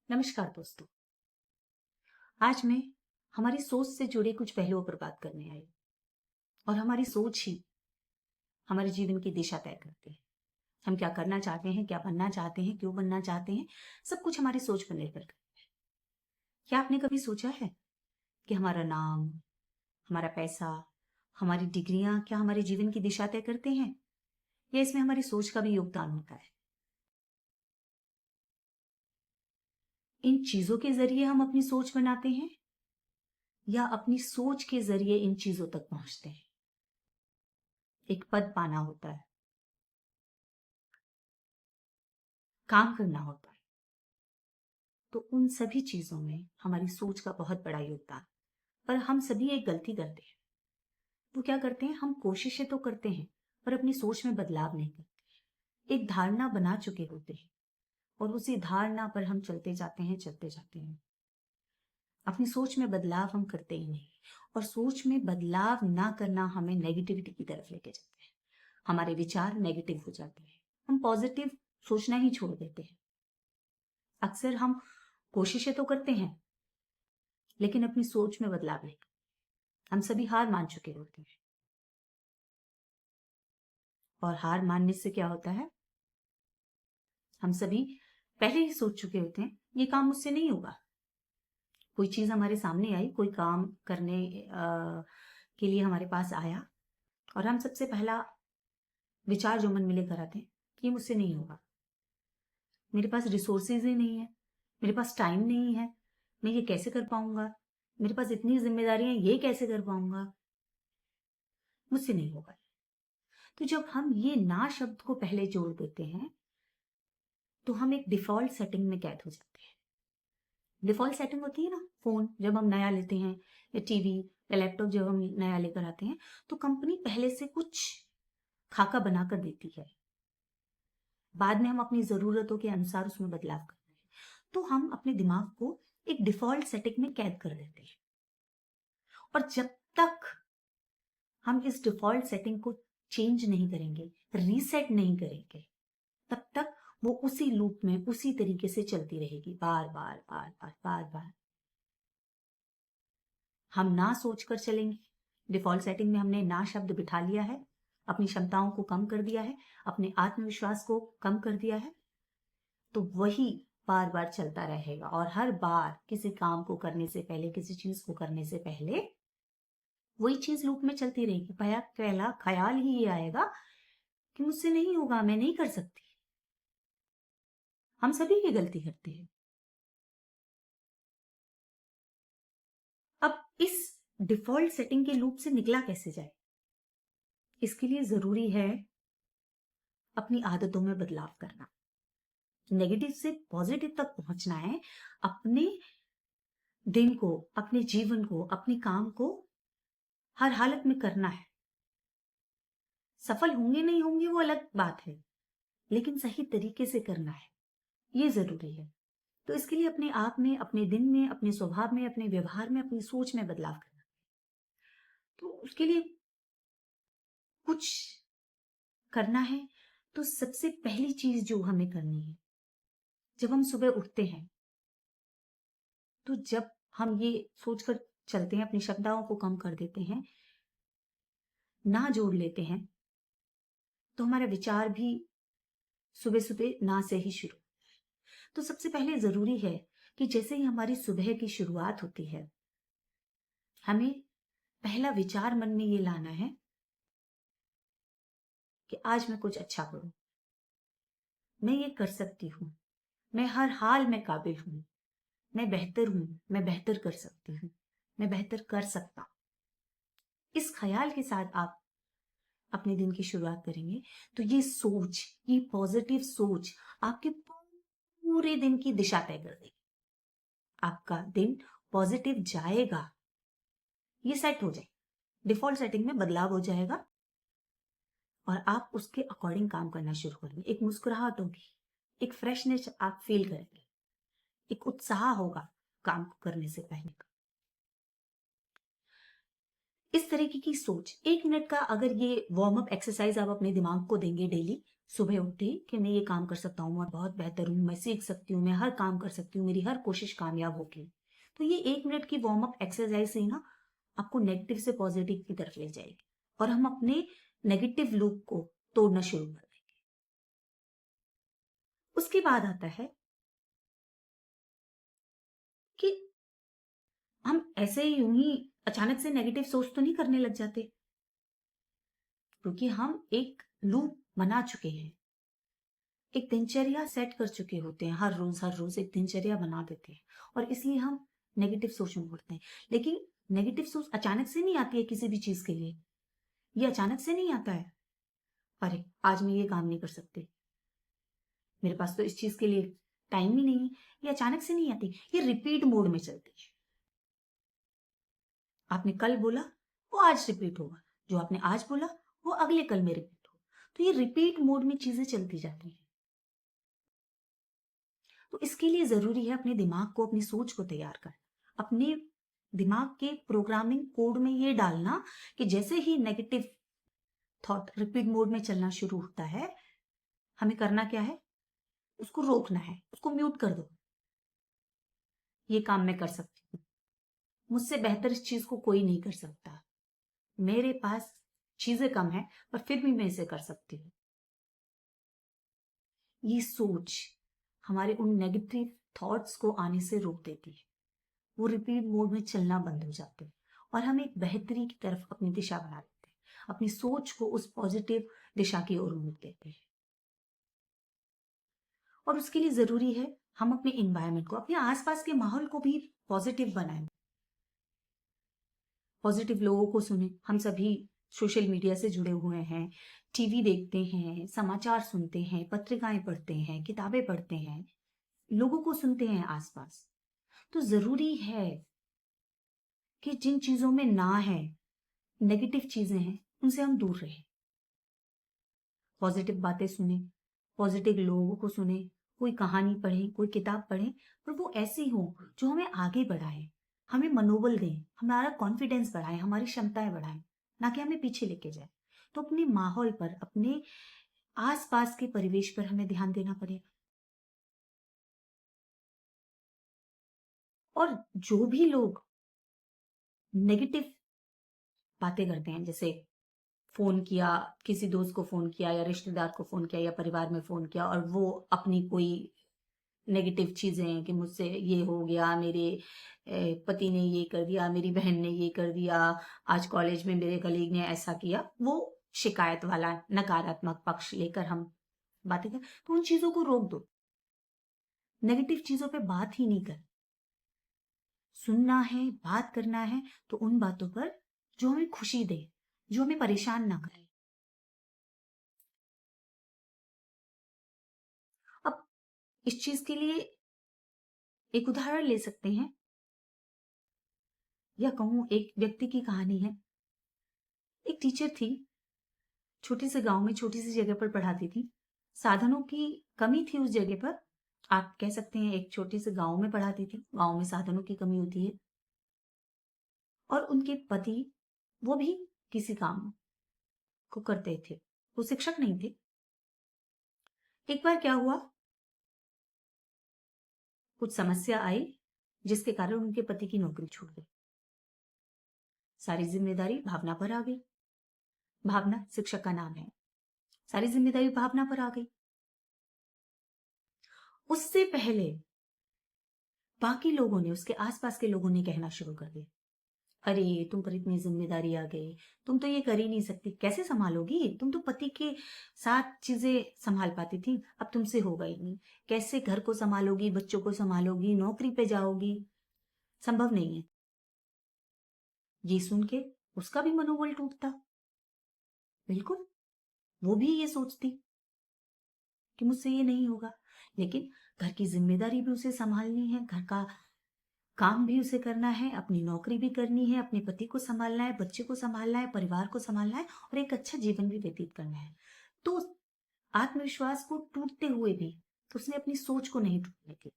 नमस्कार दोस्तों। आज मैं हमारी सोच से जुड़े कुछ पहलुओं पर बात करने आई। और हमारी सोच ही हमारे जीवन की दिशा तय करती है। हम क्या करना चाहते हैं, क्या बनना चाहते हैं, क्यों बनना चाहते हैं, सब कुछ हमारी सोच पर निर्भर करता है। क्या आपने कभी सोचा है कि हमारा नाम, हमारा पैसा, हमारी डिग्रियां क्या हमारे जीवन की दिशा तय करते हैं, या इसमें हमारी सोच का भी योगदान होता है? इन चीजों के जरिए हम अपनी सोच बनाते हैं, या अपनी सोच के जरिए इन चीजों तक पहुंचते हैं? एक पद पाना होता है, काम करना होता है, तो उन सभी चीजों में हमारी सोच का बहुत बड़ा योगदान। पर हम सभी एक गलती करते हैं। वो क्या करते हैं, हम कोशिशें तो करते हैं पर अपनी सोच में बदलाव नहीं करते। एक धारणा बना चुके होते हैं और उसी धारणा पर हम चलते जाते हैं। अपनी सोच में बदलाव हम करते ही नहीं। और सोच में बदलाव ना करना हमें नेगेटिविटी की तरफ लेके जाते हैं। हमारे विचार नेगेटिव हो जाते हैं, हम पॉजिटिव सोचना ही छोड़ देते हैं। अक्सर हम कोशिशें तो करते हैं लेकिन अपनी सोच में बदलाव नहीं। हम सभी हार मान चुके होते हैं, और हार मानने से क्या होता है, हम सभी पहले ही सोच चुके होते हैं ये काम मुझसे नहीं होगा। कोई चीज हमारे सामने आई, कोई काम करने के लिए हमारे पास आया, और हम सबसे पहला विचार जो मन में लेकर आते हैं कि ये मुझसे नहीं होगा, मेरे पास रिसोर्सेज ही नहीं है, मेरे पास टाइम नहीं है, मैं ये कैसे कर पाऊंगा, मेरे पास इतनी जिम्मेदारियां, ये कैसे कर पाऊंगा, मुझसे नहीं होगा। तो जब हम ये ना शब्द को पहले जोड़ देते हैं तो हम एक डिफॉल्ट सेटिंग में कैद हो जाते हैं। डिफॉल्ट सेटिंग होती है ना, फोन जब हम नया लेते हैं, या टीवी या लैपटॉप जब हम नया लेकर आते हैं, तो कंपनी पहले से कुछ खाका बनाकर देती है। बाद में हम अपनी जरूरतों के अनुसार उसमें बदलाव करते हैं। तो हम अपने दिमाग को एक डिफॉल्ट सेटिंग में कैद कर देते हैं। और जब तक हम इस डिफॉल्ट सेटिंग को चेंज नहीं करेंगे, रीसेट नहीं करेंगे, तब तक वो उसी लूप में उसी तरीके से चलती रहेगी, बार बार बार बार बार बार। हम ना सोचकर चलेंगे, डिफॉल्ट सेटिंग में हमने ना शब्द बिठा लिया है, अपनी क्षमताओं को कम कर दिया है, अपने आत्मविश्वास को कम कर दिया है, तो वही बार बार चलता रहेगा। और हर बार किसी काम को करने से पहले, किसी चीज को करने से पहले वही चीज लूप में चलती रहेगी। पहला ख्याल ही ये आएगा कि मुझसे नहीं होगा, मैं नहीं कर सकती। हम सभी ये गलती करते हैं। अब इस डिफॉल्ट सेटिंग के लूप से निकला कैसे जाए, इसके लिए जरूरी है अपनी आदतों में बदलाव करना। नेगेटिव से पॉजिटिव तक पहुंचना है। अपने दिन को, अपने जीवन को, अपने काम को हर हालत में करना है। सफल होंगे नहीं होंगे वो अलग बात है, लेकिन सही तरीके से करना है, ये जरूरी है। तो इसके लिए अपने आप में, अपने दिन में, अपने स्वभाव में, अपने व्यवहार में, अपनी सोच में बदलाव करना। तो उसके लिए कुछ करना है। तो सबसे पहली चीज जो हमें करनी है, जब हम सुबह उठते हैं, तो जब हम ये सोचकर चलते हैं, अपनी क्षमताओं को कम कर देते हैं, ना जोड़ लेते हैं, तो हमारा विचार भी सुबह सुबह ना से ही शुरू। तो सबसे पहले जरूरी है कि जैसे ही हमारी सुबह की शुरुआत होती है, हमें पहला विचार मन में ये लाना है कि आज मैं कुछ अच्छा करूं, मैं ये कर सकती हूँ, मैं हर हाल में काबिल हूं, मैं बेहतर हूं, मैं बेहतर कर सकती हूँ, मैं बेहतर कर सकता हूं। इस ख्याल के साथ आप अपने दिन की शुरुआत करेंगे, तो ये सोच, ये पॉजिटिव सोच आपके पूरे दिन की दिशा तय कर देगी। आपका दिन पॉजिटिव जाएगा, ये सेट हो जाए, डिफॉल्ट सेटिंग में बदलाव हो जाएगा, और आप उसके अकॉर्डिंग काम करना शुरू करेंगे। एक मुस्कुराहट होगी, एक फ्रेशनेस आप फील करेंगे, एक उत्साह होगा काम को करने से पहले का। इस तरीके की सोच, 1 मिनट का अगर ये वार्म अप एक्सरसाइज आप अपने दिमाग को देंगे डेली, सुबह उठते ही कि मैं ये काम कर सकता हूँ, मैं बहुत बेहतर हूँ, मैं सीख सकती हूँ, मैं हर काम कर सकती हूँ, मेरी हर कोशिश कामयाब होगी। तो ये 1 मिनट की वार्म अप एक्सरसाइज से ही ना आपको नेगेटिव से पॉजिटिव की तरफ ले जाएगी और हम अपने नेगेटिव लूप को तोड़ना शुरू कर देंगे। उसके बाद आता है कि हम ऐसे ही यूं ही अचानक से नेगेटिव सोच तो नहीं करने लग जाते, क्योंकि हम एक लूप बना चुके हैं, एक दिनचर्या सेट कर चुके होते हैं। हर रोज एक दिनचर्या बना देते हैं और इसलिए हम नेगेटिव सोच में उड़ते हैं। लेकिन नेगेटिव सोच अचानक से नहीं आती है किसी भी चीज के लिए। ये अचानक से नहीं आता है, अरे आज मैं ये काम नहीं कर सकती, मेरे पास तो इस चीज के लिए टाइम ही नहीं है। ये अचानक से नहीं आती, ये रिपीट मोड में चलती है। आपने कल बोला वो आज रिपीट होगा, जो आपने आज बोला वो अगले कल में रिपीट होगा। तो ये रिपीट मोड में चीजें चलती जाती हैं। तो इसके लिए जरूरी है अपने दिमाग को, अपनी सोच को तैयार करना, अपने दिमाग के प्रोग्रामिंग कोड में ये डालना कि जैसे ही नेगेटिव थॉट रिपीट मोड में चलना शुरू होता है, हमें करना क्या है, उसको रोकना है, उसको म्यूट कर दो। ये काम मैं कर सकती हूँ, मुझसे बेहतर इस चीज को कोई नहीं कर सकता, मेरे पास चीजें कम है पर फिर भी मैं इसे कर सकती हूँ। ये सोच हमारे उन नेगेटिव थॉट्स को आने से रोक देती है, वो रिपीट मोड में चलना बंद हो जाते हैं और हम एक बेहतरी की तरफ अपनी दिशा बना लेते हैं, अपनी सोच को उस पॉजिटिव दिशा की ओर मोड़ देते हैं। और उसके लिए जरूरी है हम अपने इन्वायरमेंट को, अपने आसपास के माहौल को भी पॉजिटिव बनाएं, पॉजिटिव लोगों को सुने। हम सभी सोशल मीडिया से जुड़े हुए हैं, टीवी देखते हैं, समाचार सुनते हैं, पत्रिकाएं पढ़ते हैं, किताबें पढ़ते हैं, लोगों को सुनते हैं आसपास। तो जरूरी है कि जिन चीजों में ना है, नेगेटिव चीजें हैं, उनसे हम दूर रहें, पॉजिटिव बातें सुने, पॉजिटिव लोगों को सुने, कोई कहानी पढ़े, कोई किताब पढ़े, पर वो ऐसी हो जो हमें आगे बढ़ाए, हमें मनोबल दें, हमारा कॉन्फिडेंस बढ़ाए, हमारी क्षमताएं बढ़ाए, ना कि हमें पीछे लेके जाए। तो अपने माहौल पर, अपने आसपास के परिवेश पर हमें ध्यान देना पड़ेगा। और जो भी लोग नेगेटिव बातें करते हैं, जैसे फोन किया, किसी दोस्त को फोन किया या रिश्तेदार को फोन किया या परिवार में फोन किया और वो अपनी कोई नेगेटिव चीजें हैं कि मुझसे ये हो गया, मेरे पति ने ये कर दिया, मेरी बहन ने ये कर दिया, आज कॉलेज में मेरे कलीग ने ऐसा किया, वो शिकायत वाला नकारात्मक पक्ष लेकर हम बातें कर, तो उन चीजों को रोक दो। नेगेटिव चीजों पे बात ही नहीं कर, सुनना है, बात करना है तो उन बातों पर जो हमें खुशी दे, जो हमें परेशान ना करे। अब इस चीज के लिए एक उदाहरण ले सकते हैं, या कहूं एक व्यक्ति की कहानी है। एक टीचर थी, छोटे से गांव में छोटी सी जगह पर पढ़ाती थी। साधनों की कमी थी उस जगह पर, आप कह सकते हैं एक छोटे से गांव में पढ़ाती थी। गांव में साधनों की कमी होती है। और उनके पति, वो भी किसी काम को करते थे, वो शिक्षक नहीं थे। एक बार क्या हुआ, कुछ समस्या आई जिसके कारण उनके पति की नौकरी छूट गई। सारी जिम्मेदारी भावना पर आ गई। भावना शिक्षक का नाम है। सारी जिम्मेदारी भावना पर आ गई। उससे पहले बाकी लोगों ने, उसके आसपास के लोगों ने कहना शुरू कर दिया, अरे तुम पर इतनी जिम्मेदारी आ गई, तुम तो ये कर ही नहीं सकती, कैसे संभालोगी, तुम तो पति के साथ चीजें संभाल पाती थी, अब तुमसे होगा ही नहीं, कैसे घर को संभालोगी, बच्चों को संभालोगी, नौकरी पे जाओगी, संभव नहीं है। ये सुन के उसका भी मनोबल टूटता। बिल्कुल, वो भी ये सोचती कि मुझसे ये नहीं होगा। लेकिन घर की जिम्मेदारी भी उसे संभालनी है, घर का काम भी उसे करना है, अपनी नौकरी भी करनी है, अपने पति को संभालना है, बच्चे को संभालना है, परिवार को संभालना है और एक अच्छा जीवन भी व्यतीत करना है। तो आत्मविश्वास को टूटते हुए भी उसने अपनी सोच को नहीं टूटने दी।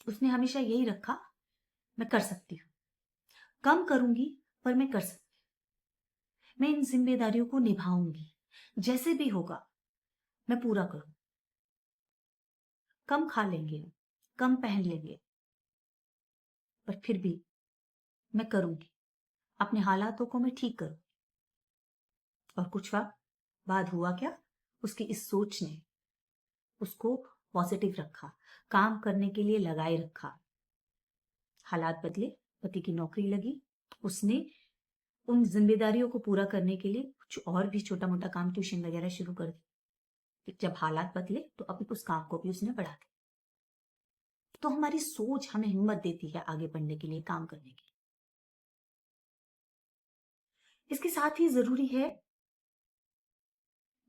उसने हमेशा यही रखा, मैं कर सकती हूँ, कम करूंगी पर मैं कर सकती हूँ, मैं इन जिम्मेदारियों को निभाऊंगी, जैसे भी होगा मैं पूरा करूं। कम खा लेंगे, कम पहन लेंगे, पर फिर भी मैं करूंगी। अपने हालातों को मैं ठीक करूं। और कुछ वक्त बाद हुआ क्या, उसकी इस सोच ने उसको पॉजिटिव रखा, काम करने के लिए लगाए रखा। हालात बदले, पति की नौकरी लगी, उसने उन जिम्मेदारियों को पूरा करने के लिए कुछ और भी छोटा मोटा काम, ट्यूशन वगैरह शुरू कर दी। जब हालात बदले तो अब उस काम को भी उसने बढ़ा दिया। तो हमारी सोच हमें हिम्मत देती है आगे बढ़ने के लिए, काम करने के लिए। इसके साथ ही जरूरी है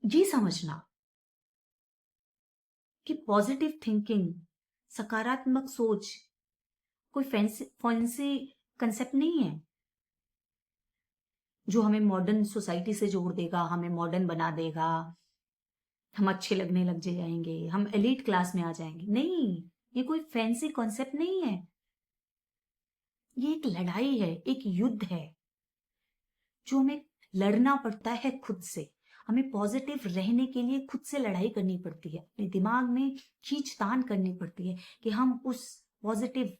ये समझना कि पॉजिटिव थिंकिंग, सकारात्मक सोच कोई फैंसी कंसेप्ट नहीं है जो हमें मॉडर्न सोसाइटी से जोड़ देगा, हमें मॉडर्न बना देगा, हम अच्छे लगने लग जाएंगे, हम एलीट क्लास में आ जाएंगे। नहीं, ये कोई फैंसी कॉन्सेप्ट नहीं है। ये एक लड़ाई है, एक युद्ध है जो हमें लड़ना पड़ता है खुद से। हमें पॉजिटिव रहने के लिए खुद से लड़ाई करनी पड़ती है, अपने दिमाग में खींचतान करनी पड़ती है कि हम उस पॉजिटिव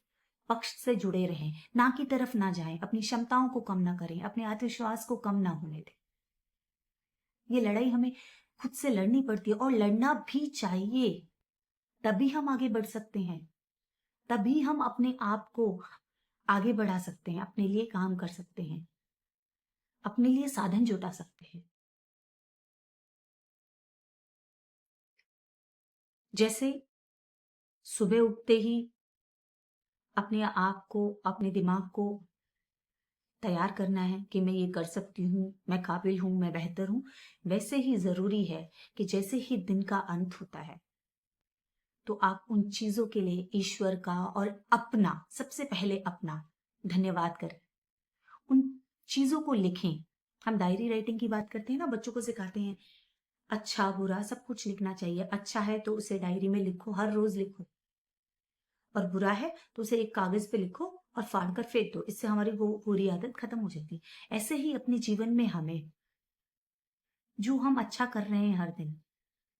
पक्ष से जुड़े रहें, ना की तरफ ना जाएं, अपनी क्षमताओं को कम ना करें, अपने आत्मविश्वास को कम ना होने दें। ये लड़ाई हमें खुद से लड़नी पड़ती है और लड़ना भी चाहिए। तभी हम आगे बढ़ सकते हैं, तभी हम अपने आप को आगे बढ़ा सकते हैं, अपने लिए काम कर सकते हैं, अपने लिए साधन जुटा सकते हैं। जैसे सुबह उठते ही अपने आप को, अपने दिमाग को तैयार करना है कि मैं ये कर सकती हूँ, मैं काबिल हूँ, मैं बेहतर हूँ। वैसे ही जरूरी है कि जैसे ही दिन का अंत होता है तो आप उन चीजों के लिए ईश्वर का और अपना, सबसे पहले अपना धन्यवाद करें। उन चीजों को लिखें। हम डायरी राइटिंग की बात करते हैं ना, बच्चों को सिखाते हैं अच्छा बुरा सब कुछ लिखना चाहिए। अच्छा है तो उसे डायरी में लिखो, हर रोज लिखो, और बुरा है तो उसे एक कागज पे लिखो और फाड़ कर फेंक दो। इससे हमारी वो बुरी आदत खत्म हो जाती है। ऐसे ही अपने जीवन में हमें जो हम अच्छा कर रहे हैं हर दिन,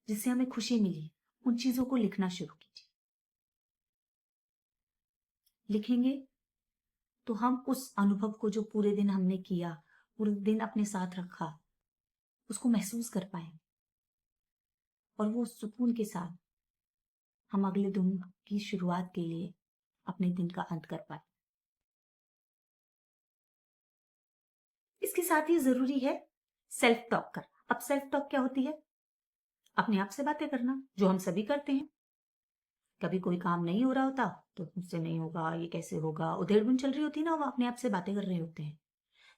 जिससे हमें खुशी मिली, उन चीजों को लिखना शुरू कीजिए। लिखेंगे तो हम उस अनुभव को जो पूरे दिन हमने किया, पूरे दिन अपने साथ रखा, उसको महसूस कर पाए और वो सुकून के साथ हम अगले दिन की शुरुआत के लिए अपने दिन का अंत कर पाए। इसके साथ ही जरूरी है सेल्फ टॉक करना। अब सेल्फ टॉक क्या होती है? अपने आप से बातें करना, जो हम सभी करते हैं। कभी कोई काम नहीं हो रहा होता तो मुझसे नहीं होगा, ये कैसे होगा, उधेड़बुन चल रही होती ना, वो अपने आप से बातें कर रहे होते हैं।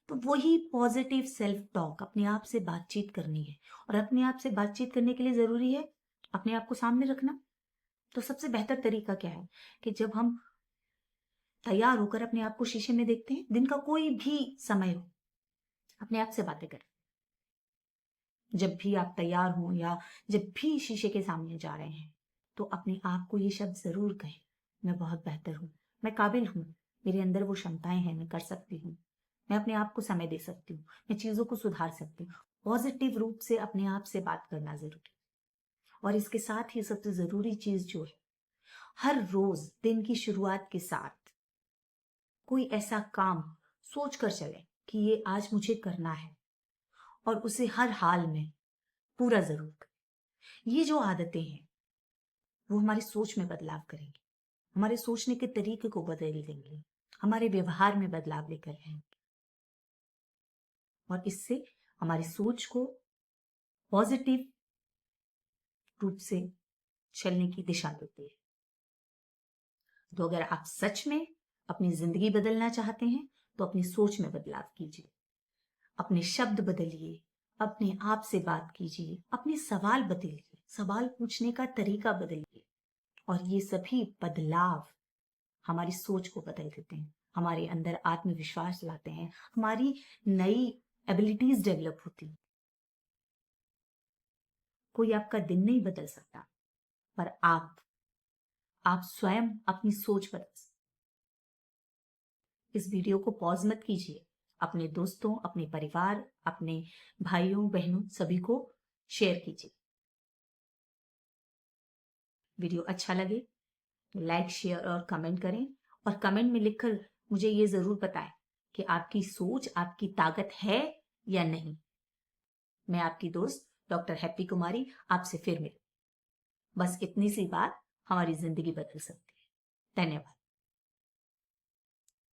तो वही पॉजिटिव सेल्फ टॉक, अपने आप से बातचीत करनी है। और अपने आप से बातचीत करने के लिए जरूरी है अपने आप को सामने रखना। तो सबसे बेहतर तरीका क्या है कि जब हम तैयार होकर अपने आप को शीशे में देखते हैं, दिन का कोई भी समय हो, अपने आप से बातें करें। जब भी आप तैयार हो या जब भी शीशे के सामने जा रहे हैं तो अपने आप को ये शब्द जरूर कहें, मैं बहुत बेहतर हूं, मैं काबिल हूं, मेरे अंदर वो क्षमताएं हैं, मैं कर सकती हूँ, मैं अपने आप को समय दे सकती हूँ, मैं चीजों को सुधार सकती हूँ। पॉजिटिव रूप से अपने आप से बात करना जरूरी। और इसके साथ ही सबसे जरूरी चीज जो है, हर रोज दिन की शुरुआत के साथ कोई ऐसा काम सोच कर चले कि ये आज मुझे करना है, और उसे हर हाल में पूरा जरूर करें। ये जो आदतें हैं वो हमारी सोच में बदलाव करेंगी, हमारे सोचने के तरीके को बदल देंगे, हमारे व्यवहार में बदलाव लेकर आएंगे, और इससे हमारी सोच को पॉजिटिव रूप से चलने की दिशा देती है। तो अगर आप सच में अपनी जिंदगी बदलना चाहते हैं तो अपनी सोच में बदलाव कीजिए, अपने शब्द बदलिए, अपने आप से बात कीजिए, अपने सवाल बदलिए, सवाल पूछने का तरीका बदलिए। और ये सभी बदलाव हमारी सोच को बदल देते हैं, हमारे अंदर आत्मविश्वास लाते हैं, हमारी नई एबिलिटीज डेवलप होती हैं। कोई आपका दिन नहीं बदल सकता, पर आप स्वयं अपनी सोच बदल सकते। इस वीडियो को पॉज मत कीजिए, अपने दोस्तों, अपने परिवार, अपने भाइयों बहनों सभी को शेयर कीजिए। वीडियो अच्छा लगे तो लाइक, शेयर और कमेंट करें, और कमेंट में लिखकर मुझे ये जरूर बताएं कि आपकी सोच आपकी ताकत है या नहीं। मैं आपकी दोस्त डॉक्टर हैप्पी कुमारी आपसे फिर मिलूं। बस इतनी सी बात हमारी जिंदगी बदल सकती है। धन्यवाद।